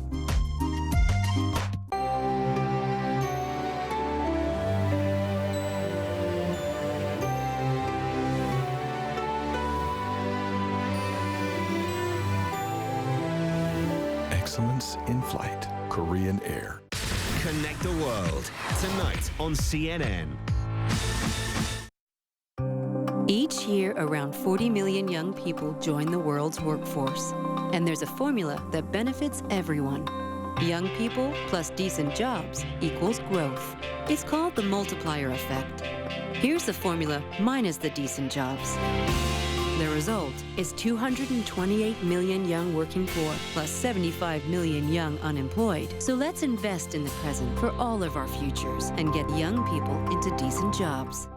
Excellence in flight. Korean Air. Connect the world tonight on CNN. Each year, around 40 million young people join the world's workforce. And there's a formula that benefits everyone. Young people plus decent jobs equals growth. It's called the multiplier effect. Here's the formula minus the decent jobs. The result is 228 million young working poor plus 75 million young unemployed. So let's invest in the present for all of our futures and get young people into decent jobs.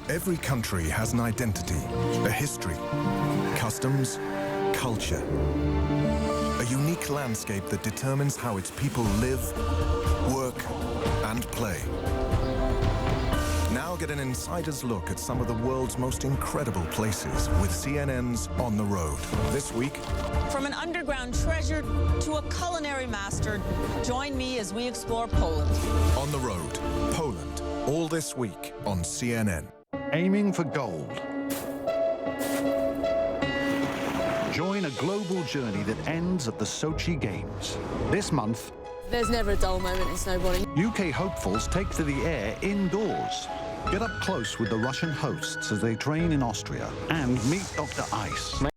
Every country has an identity, a history, customs, culture. A unique landscape that determines how its people live, work, and play. Now get an insider's look at some of the world's most incredible places with CNN's On the Road. This week, from an underground treasure to a culinary master, join me as we explore Poland. On the Road, Poland, all this week on CNN. Aiming for gold. Join a global journey that ends at the Sochi Games. This month, There's never a dull moment in snowboarding. UK hopefuls take to the air indoors. Get up close with the Russian hosts as they train in Austria and meet Dr. Ice.